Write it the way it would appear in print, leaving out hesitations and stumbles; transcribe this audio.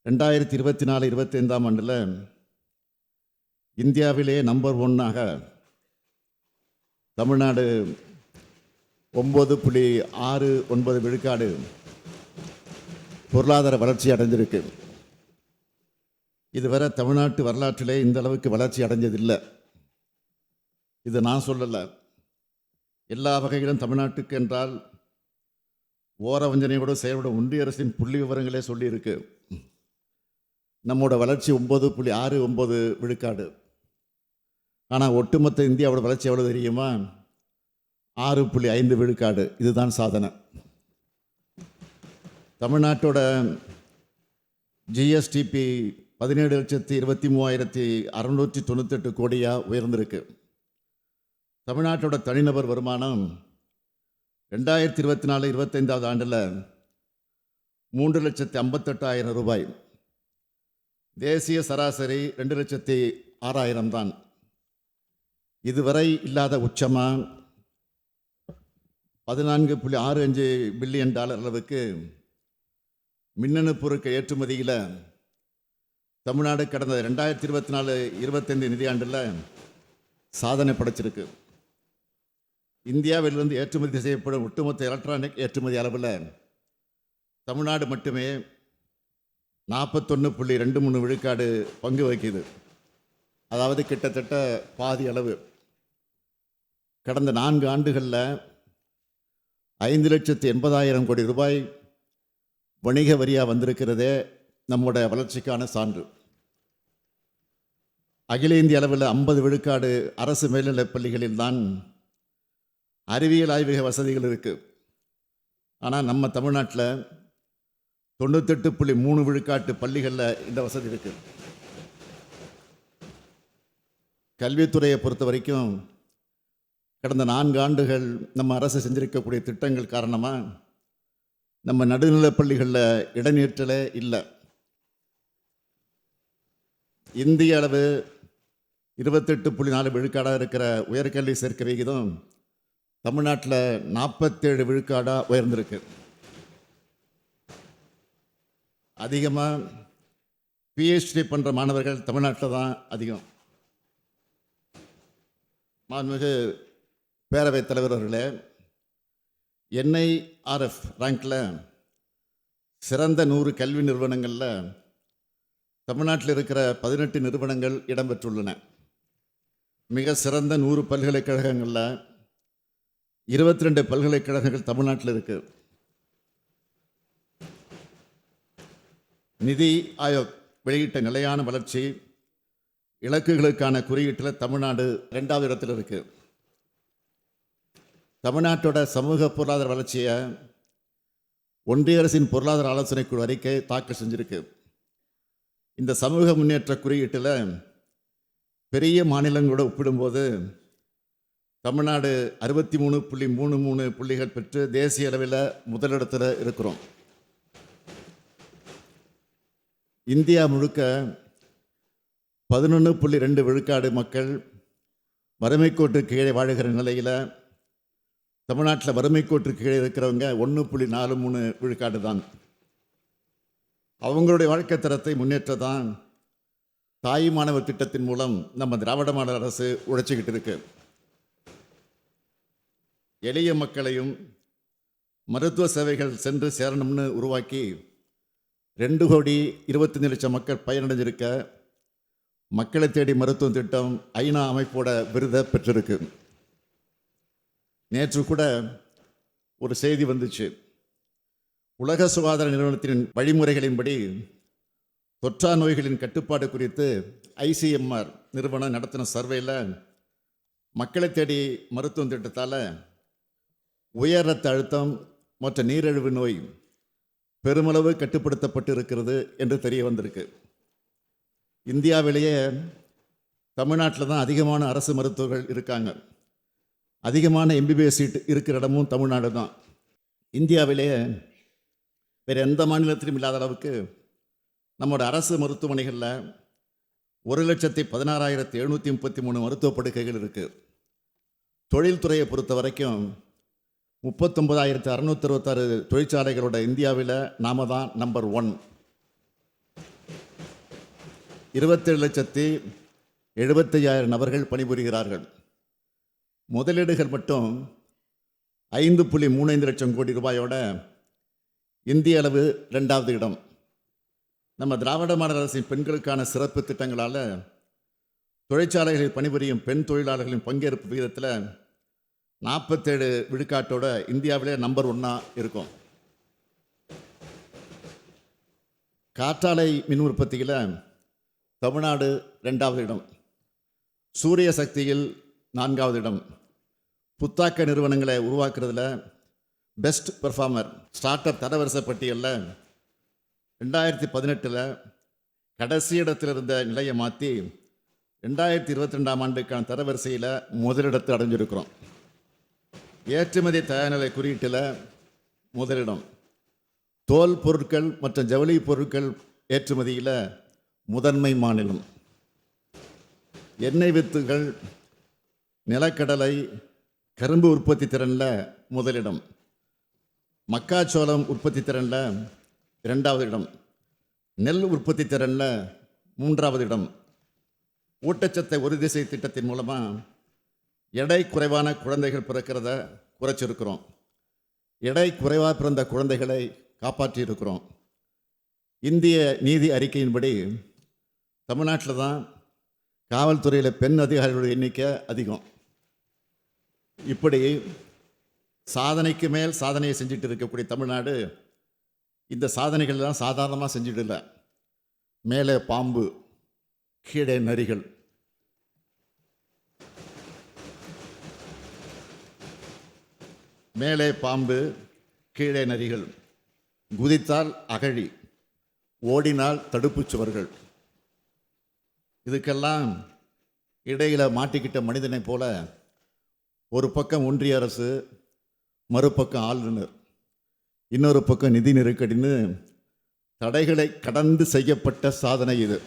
2024-25 ஆண்டில் இந்தியாவிலே நம்பர் 1 தமிழ்நாடு 9.69 விழுக்காடு பொருளாதார வளர்ச்சி அடைஞ்சிருக்கு. இதுவரை தமிழ்நாட்டு வரலாற்றிலே இந்த அளவுக்கு வளர்ச்சி அடைஞ்சதில்லை. இது நான் சொல்லலை, எல்லா வகையிலும் தமிழ்நாட்டுக்கு என்றால் ஓரவஞ்சனையோடு செயல்படும் ஒன்றிய அரசின் புள்ளி விவரங்களே சொல்லியிருக்கு. நம்மோட வளர்ச்சி 9.69 விழுக்காடு. ஆனால் ஒட்டுமொத்த இந்தியாவோட வளர்ச்சி எவ்வளோ தெரியுமா? 6.5 விழுக்காடு. இதுதான் சாதனை. தமிழ்நாட்டோட ஜிஎஸ்டிபி 17,23,698 கோடியாக உயர்ந்திருக்கு. தமிழ்நாட்டோட தனிநபர் வருமானம் 2024-25 ஆண்டில் 3,58,000 ரூபாய். தேசிய சராசரி 2,06,000 தான். இதுவரை இல்லாத உச்சமாக $14.65 பில்லியன் அளவுக்கு மின்னணு பொருட்கள் ஏற்றுமதியில் தமிழ்நாடு கடந்த 2024-25 நிதியாண்டில் சாதனை படைச்சிருக்கு. இந்தியாவிலிருந்து ஏற்றுமதி செய்யப்படும் ஒட்டுமொத்த எலக்ட்ரானிக் ஏற்றுமதி அளவில் தமிழ்நாடு மட்டுமே 41.23 விழுக்காடு பங்கு வகிக்குது. அதாவது கிட்டத்தட்ட பாதி அளவு. கடந்த 4 ஆண்டுகளில் 5,80,000 கோடி ரூபாய் வணிக வரியாக வந்திருக்கிறதே நம்மோட வளர்ச்சிக்கான சான்று. அகில இந்திய அளவில் 50 விழுக்காடு அரசு மேல்நிலைப் பள்ளிகளில் தான் அறிவியல் ஆய்வக வசதிகள் இருக்குது. ஆனால் நம்ம தமிழ்நாட்டில் 98.3 விழுக்காட்டு பள்ளிகளில் இந்த வசதி இருக்குது. கல்வித்துறையை பொறுத்த வரைக்கும் கடந்த 4 ஆண்டுகள் நம்ம அரசு செஞ்சிருக்கக்கூடிய திட்டங்கள் காரணமாக நம்ம நடுநிலைப் பள்ளிகளில் இடைநிற்றலே இல்லை. இந்திய அளவு 28.4 விழுக்காடாக இருக்கிற உயர்கல்வி சேர்க்கை விகிதம் தமிழ்நாட்டில் 47 விழுக்காடாக உயர்ந்திருக்கு. அதிகமாக பிஹெச்டி பண்ணுற மாணவர்கள் தமிழ்நாட்டில் தான் அதிகம். மாண்புமிகு பேரவைத் தலைவர் அவர்களே, என்ஐஆர்எஃப் ரேங்கில் சிறந்த 100 கல்வி நிறுவனங்களில் தமிழ்நாட்டில் இருக்கிற 18 நிறுவனங்கள் இடம்பெற்றுள்ளன. மிக சிறந்த 100 பல்கலைக்கழகங்களில் 22 பல்கலைக்கழகங்கள் தமிழ்நாட்டில் இருக்குது. நிதி ஆயோக் வெளியிட்ட நிலையான வளர்ச்சி இலக்குகளுக்கான குறியீட்டில் தமிழ்நாடு 2வது இடத்தில் இருக்குது. தமிழ்நாட்டோட சமூக பொருளாதார வளர்ச்சியை ஒன்றிய அரசின் பொருளாதார ஆலோசனை குழு அறிக்கை தாக்கல் செஞ்சிருக்கு. இந்த சமூக முன்னேற்ற குறியீட்டில் பெரிய மாநிலங்களோடு ஒப்பிடும்போது தமிழ்நாடு 63.33 புள்ளிகள் பெற்று தேசிய அளவில் முதலிடத்தில் இருக்கிறோம். இந்தியா முழுக்க 11.2 விழுக்காடு மக்கள் வறுமை கோட்டு கீழே வாழுகிற நிலையில் தமிழ்நாட்டில் வறுமை கோட்டு கீழே இருக்கிறவங்க 1.43 விழுக்காடு தான். அவங்களுடைய வாழ்க்கை தரத்தை முன்னேற்ற தான் தாய் மாணவர் திட்டத்தின் மூலம் நம்ம திராவிட மாடல் அரசு உழைச்சிக்கிட்டு இருக்கு. எளிய மக்களையும் மருத்துவ சேவைகள் சென்று சேரணும்னு உருவாக்கி 2,25,00,000 மக்கள் பயனடைஞ்சிருக்க மக்களை தேடி மருத்துவ திட்டம் ஐநா அமைப்போட விருதை பெற்றிருக்கு. நேற்று கூட ஒரு செய்தி வந்துச்சு. உலக சுகாதார நிறுவனத்தின் வழிமுறைகளின்படி தொற்றா நோய்களின் கட்டுப்பாடு குறித்து ICMR நிறுவனம் நடத்தின சர்வேயில் மக்களை தேடி மருத்துவ திட்டத்தால் உயர் இரத்த அழுத்தம் மற்றும் நீரிழிவு நோய் பெருமளவு கட்டுப்படுத்தப்பட்டு இருக்கிறது என்று தெரிய வந்திருக்கு. இந்தியாவிலேயே தமிழ்நாட்டில் தான் அதிகமான அரசு மருத்துவர்கள் இருக்காங்க. அதிகமான MBBS சீட் இருக்கிற இடமும் தமிழ்நாடு தான். இந்தியாவிலேயே வேறு எந்த மாநிலத்திலும் இல்லாத அளவுக்கு நம்மளோட அரசு மருத்துவமனைகளில் 1,16,733 மருத்துவ படுக்கைகள் இருக்குது. தொழில்துறையை பொறுத்த வரைக்கும் 39,666 தொழிற்சாலைகளோட இந்தியாவில் நாம தான் நம்பர் 1. 27,75,000 நபர்கள் பணிபுரிகிறார்கள். முதலீடுகள் மட்டும் 5.35 லட்சம் கோடி ரூபாயோட இந்திய அளவு 2வது இடம். நம்ம திராவிட மாடல் அரசின் பெண்களுக்கான சிறப்பு திட்டங்களால் தொழிற்சாலைகளில் பணிபுரியும் பெண் தொழிலாளர்களின் பங்கேற்பு விகிதத்தில் 47 விழுக்காட்டோட இந்தியாவிலே நம்பர் 1 இருக்கும். காற்றாலை மின் உற்பத்தியில் தமிழ்நாடு 2வது இடம், சூரிய சக்தியில் 4வது இடம், புத்தாக்க நிறுவனங்களை உருவாக்குறதுல பெஸ்ட் பெர்ஃபார்மர் ஸ்டார்ட் அப் தரவரிசை பட்டியலில் 2018 கடைசி இடத்தில் இருந்த நிலையை மாற்றி 2022 ஆண்டுக்கான தரவரிசையில் முதலிடத்தை அடைஞ்சிருக்கிறோம். ஏற்றுமதி தயார்நிலை குறியீட்டில் முதலிடம், தோல் பொருட்கள் மற்றும் ஜவுளி பொருட்கள் ஏற்றுமதியில் முதன்மை மாநிலம், எண்ணெய் வித்துகள், நிலக்கடலை, கரும்பு உற்பத்தி திறனில் முதலிடம், மக்காச்சோளம் உற்பத்தி திறனில் 2வது இடம், நெல் உற்பத்தி திறனில் 3வது இடம். ஊட்டச்சத்தை உறுதி செய் திட்டத்தின் மூலமாக எடை குறைவான குழந்தைகள் பிறக்கிறத குறைச்சிருக்கிறோம். எடை குறைவாக பிறந்த குழந்தைகளை காப்பாற்றி இருக்கிறோம். இந்திய நீதி அறிக்கையின்படி தமிழ்நாட்டில் தான் காவல்துறையில் பெண் அதிகாரிகளுடைய எண்ணிக்கை அதிகம். இப்படி சாதனைக்கு மேல் சாதனையை செஞ்சுட்டு இருக்கக்கூடிய தமிழ்நாடு இந்த சாதனைகள்லாம் சாதாரணமாக செஞ்சுட்டு இல்லை. மேலே பாம்பு, கீழே நரிகள். மேலே பாம்பு, கீழே நரிகள். குதித்தால் அகழி, ஓடினால் தடுப்புச் சுவர்கள். இதுக்கெல்லாம் இடையில் மாட்டிக்கிட்ட மனிதனை போல ஒரு பக்கம் ஒன்றிய அரசு, மறுபக்கம் ஆளுநர், இன்னொரு பக்கம் நிதி நெருக்கடின்னு தடைகளை கடந்து செய்யப்பட்ட சாதனை இது.